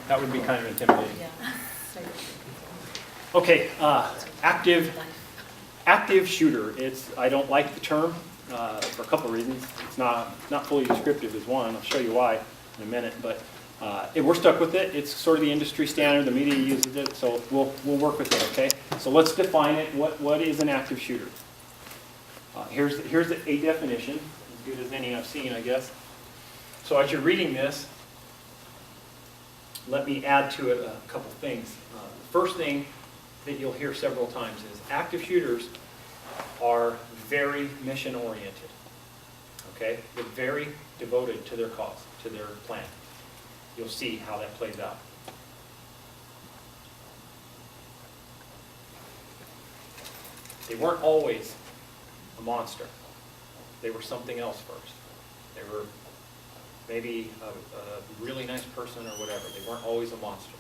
That would be kind of intimidating. Yeah. Okay, active shooter. I don't like the term for a couple of reasons. It's not fully descriptive is one. I'll show you why in a minute. But we're stuck with it. It's sort of the industry standard. The media uses it, so we'll work with it. Okay. So let's define it. What is an active shooter? Here's a definition, as good as any I've seen, I guess. So as you're reading this, let me add to it a couple things. The first thing that you'll hear several times is active shooters are very mission-oriented. Okay? They're very devoted to their cause, to their plan. You'll see how that plays out. They weren't always a monster. They were something else first. They were maybe a really nice person or whatever. They weren't always a monster.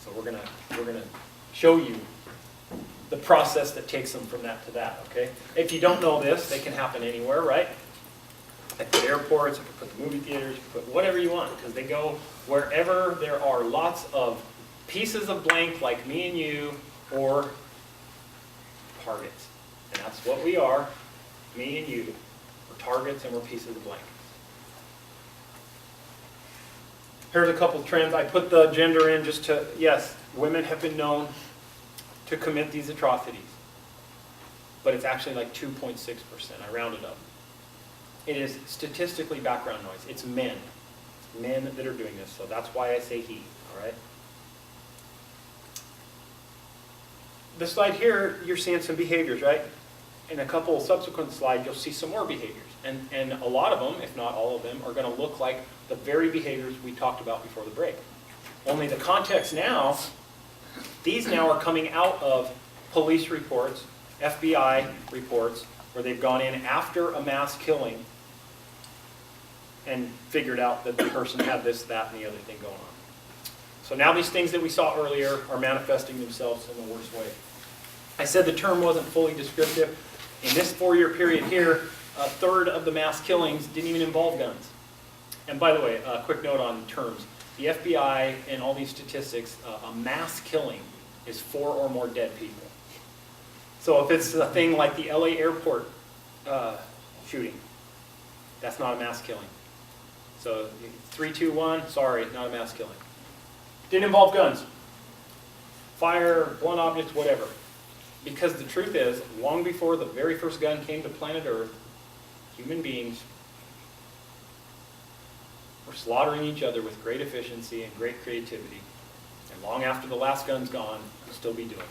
So we're gonna show you the process that takes them from that to that, okay? If you don't know this, they can happen anywhere, right? At the airports, you can put the movie theaters, you can put whatever you want, because they go wherever there are lots of pieces of blank like me and you, or targets. And that's what we are, me and you. We're targets and we're pieces of blank. Here's a couple of trends. I put the gender in just to, yes, women have been known to commit these atrocities. But it's actually like 2.6%. I rounded up. It is statistically background noise. It's men. It's men that are doing this. So that's why I say he. All right? This slide here, you're seeing some behaviors, right? In a couple of subsequent slides, you'll see some more behaviors. And a lot of them, if not all of them, are going to look like the very behaviors we talked about before the break. Only the context now, these now are coming out of police reports, FBI reports, where they've gone in after a mass killing and figured out that the person had this, that, and the other thing going on. So now these things that we saw earlier are manifesting themselves in the worst way. I said the term wasn't fully descriptive. In this 4-year period here, a third of the mass killings didn't even involve guns. And by the way, a quick note on terms. The FBI and all these statistics, a mass killing is 4 or more dead people. So if it's a thing like the LA airport shooting, that's not a mass killing. So 3, 2, 1, sorry, not a mass killing. Didn't involve guns. Fire, blunt objects, whatever. Because the truth is, long before the very first gun came to planet Earth, human beings were slaughtering each other with great efficiency and great creativity. And long after the last gun's gone, we'll still be doing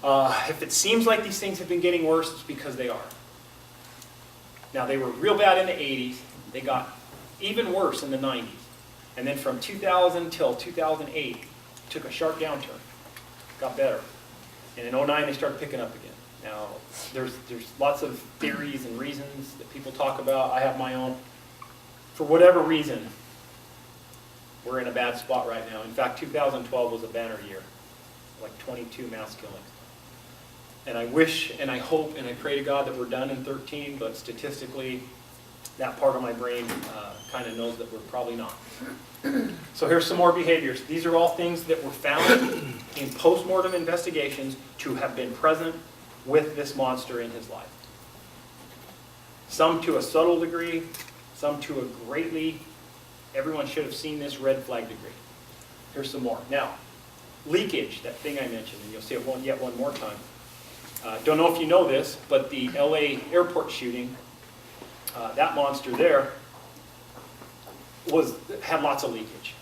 it. If it seems like these things have been getting worse, it's because they are. Now, they were real bad in the 80s. They got even worse in the 90s. And then from 2000 till 2008, it took a sharp downturn. Got better. And in 2009, they started picking up again. Now, there's lots of theories and reasons that people talk about. I have my own. For whatever reason, we're in a bad spot right now. In fact, 2012 was a banner year, like 22 mass killings. And I wish and I hope and I pray to God that we're done in 13, but statistically, that part of my brain kind of knows that we're probably not. So here's some more behaviors. These are all things that were found in post-mortem investigations to have been present with this monster in his life. Some to a subtle degree, some to a greatly, everyone should have seen this red flag degree. Here's some more. Now, leakage, that thing I mentioned, and you'll see it yet one more time. Don't know if you know this, but the LA airport shooting, that monster there had lots of leakage.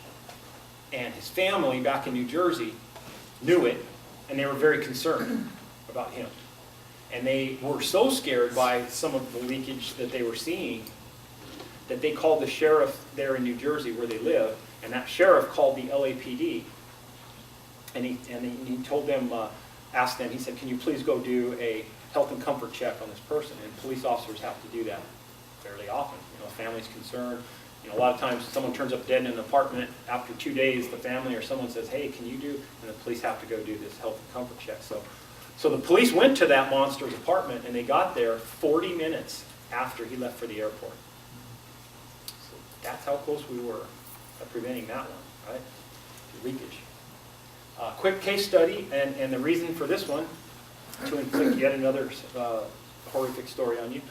And his family back in New Jersey knew it, and they were very concerned about him. And they were so scared by some of the leakage that they were seeing that they called the sheriff there in New Jersey where they live, and that sheriff called the LAPD. And he told them, asked them, he said, can you please go do a health and comfort check on this person? And police officers have to do that fairly often. You know, family's concerned. You know, a lot of times someone turns up dead in an apartment. After 2 days, the family or someone says, hey, can you do? And the police have to go do this health and comfort check. So the police went to that monster's apartment, and they got there 40 minutes after he left for the airport. So That's how close we were at preventing that one, right? Leakage. Quick case study, and the reason for this one, to inflict yet another horrific story on you,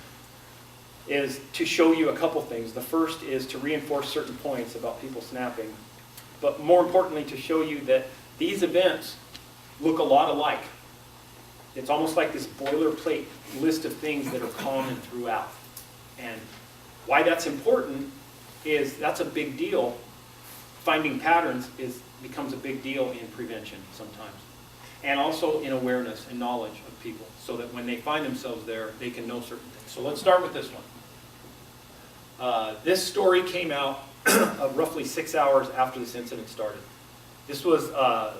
is to show you a couple things. The first is to reinforce certain points about people snapping, but more importantly to show you that these events look a lot alike. It's almost like this boilerplate list of things that are common throughout. And why that's important is that's a big deal. Finding patterns becomes a big deal in prevention sometimes. And also in awareness and knowledge of people, so that when they find themselves there, they can know certain things. So let's start with this one. This story came out roughly 6 hours after this incident started. This was a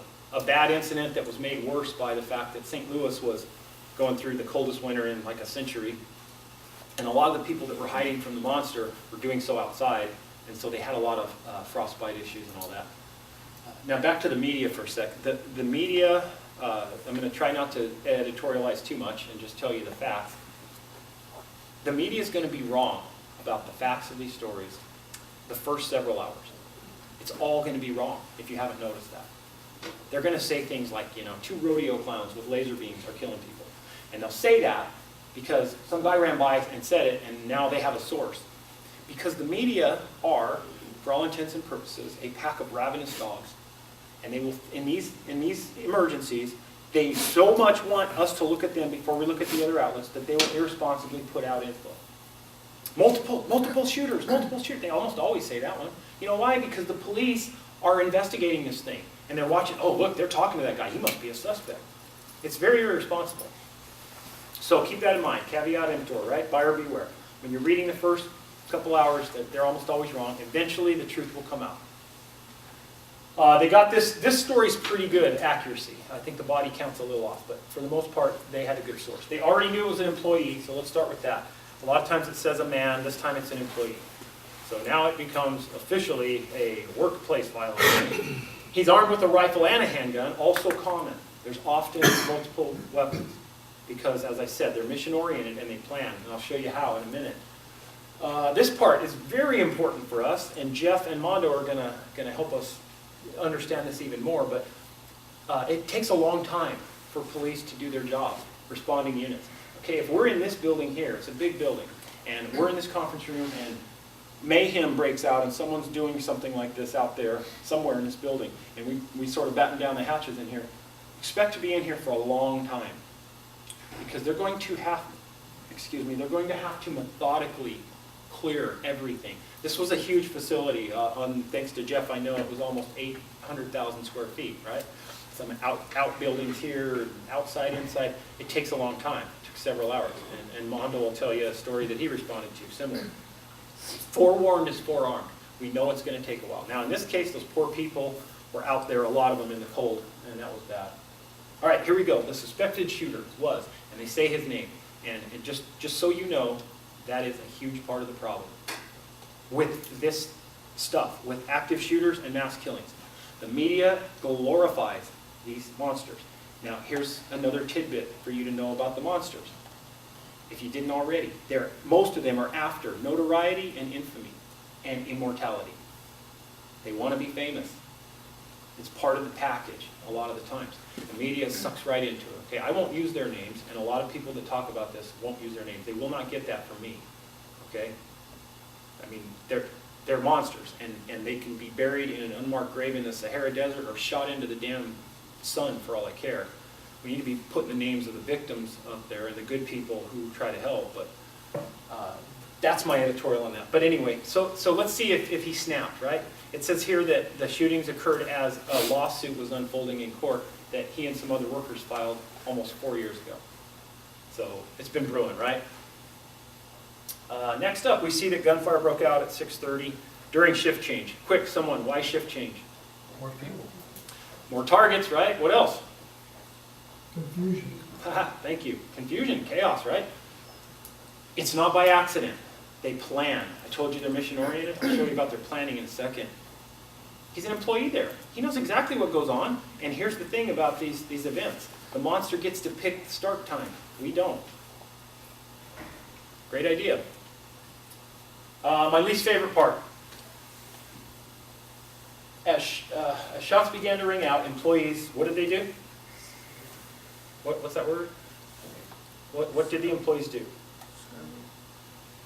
bad incident that was made worse by the fact that St. Louis was going through the coldest winter in like a century. And a lot of the people that were hiding from the monster were doing so outside, and so they had a lot of frostbite issues and all that. Now back to the media for a sec. The media, I'm going to try not to editorialize too much and just tell you the facts. The media is going to be wrong about the facts of these stories the first several hours. It's all going to be wrong if you haven't noticed that. They're going to say things like, 2 rodeo clowns with laser beams are killing people. And they'll say that because some guy ran by and said it, and now they have a source. Because the media are, for all intents and purposes, a pack of ravenous dogs. And they will, in these emergencies, they so much want us to look at them before we look at the other outlets that they will irresponsibly put out info. Multiple shooters. They almost always say that one. You know why? Because the police are investigating this thing. And they're watching, oh look, they're talking to that guy. He must be a suspect. It's very irresponsible. So keep that in mind. Caveat emptor, right? Buyer beware. When you're reading the first couple hours, they're almost always wrong. Eventually the truth will come out. They got this story's pretty good accuracy. I think the body count's a little off, but for the most part, they had a good source. They already knew it was an employee, so let's start with that. A lot of times it says a man, this time it's an employee. So now it becomes officially a workplace violation. He's armed with a rifle and a handgun, also common. There's often multiple weapons because, as I said, they're mission-oriented and they plan, and I'll show you how in a minute. This part is very important for us, and Jeff and Mondo are gonna help us understand this even more, but it takes a long time for police to do their job, responding units. Okay, if we're in this building here, it's a big building, and we're in this conference room and mayhem breaks out and someone's doing something like this out there somewhere in this building, and we sort of batten down the hatches in here, expect to be in here for a long time, because they're going to have to methodically clear everything. This was a huge facility. Thanks to Jeff, I know it was almost 800,000 square feet, right? Some outbuildings here, outside, inside. It takes a long time. It took several hours. And Mondo will tell you a story that he responded to, similar. Forewarned is forearmed. We know it's going to take a while. Now, in this case, those poor people were out there, a lot of them in the cold, and that was bad. All right, here we go. The suspected shooter was, and they say his name. And just so you know, that is a huge part of the problem with this stuff, with active shooters and mass killings. The media glorifies these monsters. Now, here's another tidbit for you to know about the monsters. If you didn't already, most of them are after notoriety and infamy and immortality. They want to be famous. It's part of the package a lot of the times. The media sucks right into it. Okay, I won't use their names, and a lot of people that talk about this won't use their names. They will not get that from me. Okay? I mean, they're monsters, and they can be buried in an unmarked grave in the Sahara Desert or shot into the damn sun for all I care. We need to be putting the names of the victims up there and the good people who try to help, but that's my editorial on that. But anyway, so let's see if he snapped, right? It says here that the shootings occurred as a lawsuit was unfolding in court that he and some other workers filed almost 4 years ago. So it's been brewing, right? Next up, we see that gunfire broke out at 6:30 during shift change. Quick, someone, why shift change? More people. More targets, right? What else? Confusion. Thank you. Confusion, chaos, right? It's not by accident. They plan. I told you they're mission-oriented. I'll show you about their planning in a second. He's an employee there. He knows exactly what goes on. And here's the thing about these events. The monster gets to pick the start time. We don't. Great idea. My least favorite part. as shots began to ring out, employees, what did they do? What's that word? What did the employees do?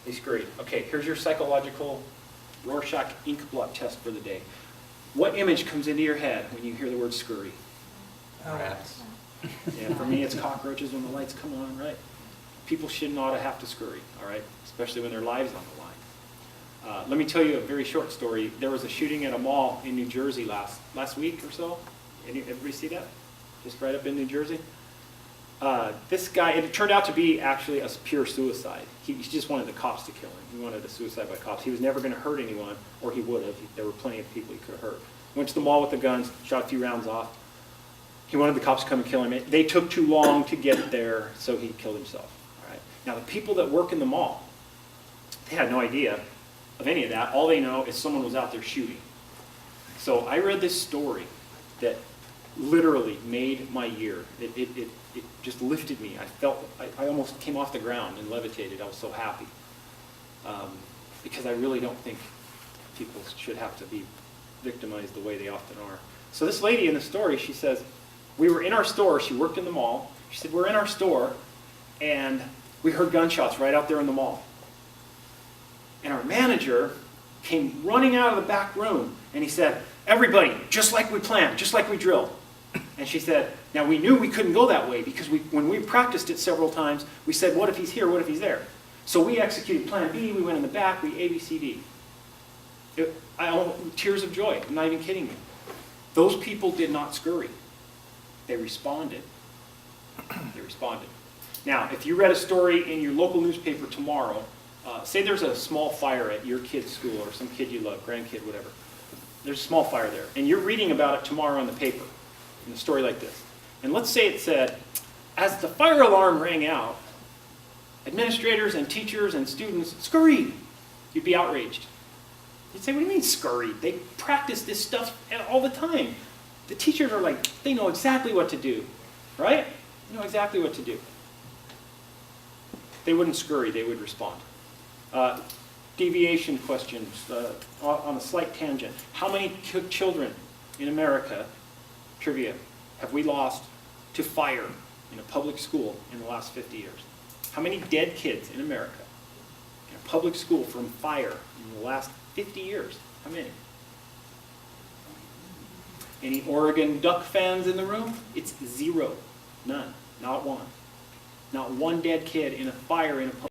They scurried. Okay, here's your psychological Rorschach ink blot test for the day. What image comes into your head when you hear the word scurry? Rats. Yeah, for me it's cockroaches when the lights come on, right? People should not have to scurry, all right? Especially when their lives on the line. Let me tell you a very short story. There was a shooting at a mall in New Jersey last week or so. Everybody see that? Just right up in New Jersey. This guy, it turned out to be actually a pure suicide. He just wanted the cops to kill him. He wanted a suicide by cops. He was never going to hurt anyone, or he would have. There were plenty of people he could have hurt. Went to the mall with the guns, shot a few rounds off. He wanted the cops to come and kill him. They took too long to get there, so he killed himself. All right. Now, the people that work in the mall, they had no idea of any of that. All they know is someone was out there shooting. So I read this story that literally made my year. It just lifted me. I almost came off the ground and levitated. I was so happy. Because I really don't think people should have to be victimized the way they often are. So this lady in the story, she says, we were in our store. She worked in the mall. She said, we're in our store, and we heard gunshots right out there in the mall. And our manager came running out of the back room, and he said, everybody, just like we planned, just like we drilled. And she said, now we knew we couldn't go that way because when we practiced it several times, we said, what if he's here, what if he's there? So we executed plan B, we went in the back, we A, B, C, D. Tears of joy, I'm not even kidding you. Those people did not scurry. They responded. They responded. Now, if you read a story in your local newspaper tomorrow, say there's a small fire at your kid's school or some kid you love, grandkid, whatever. There's a small fire there, and you're reading about it tomorrow in the paper, in a story like this. And let's say it said, as the fire alarm rang out, administrators and teachers and students scurried. You'd be outraged. You'd say, what do you mean scurried? They practice this stuff all the time. The teachers are like, they know exactly what to do, right? They know exactly what to do. They wouldn't scurry, they would respond. Deviation questions on a slight tangent. How many children in America, trivia, have we lost to fire in a public school in the last 50 years? How many dead kids in America in a public school from fire in the last 50 years? How many? Any Oregon Duck fans in the room? It's zero. None. Not one. Not one dead kid in a fire in a public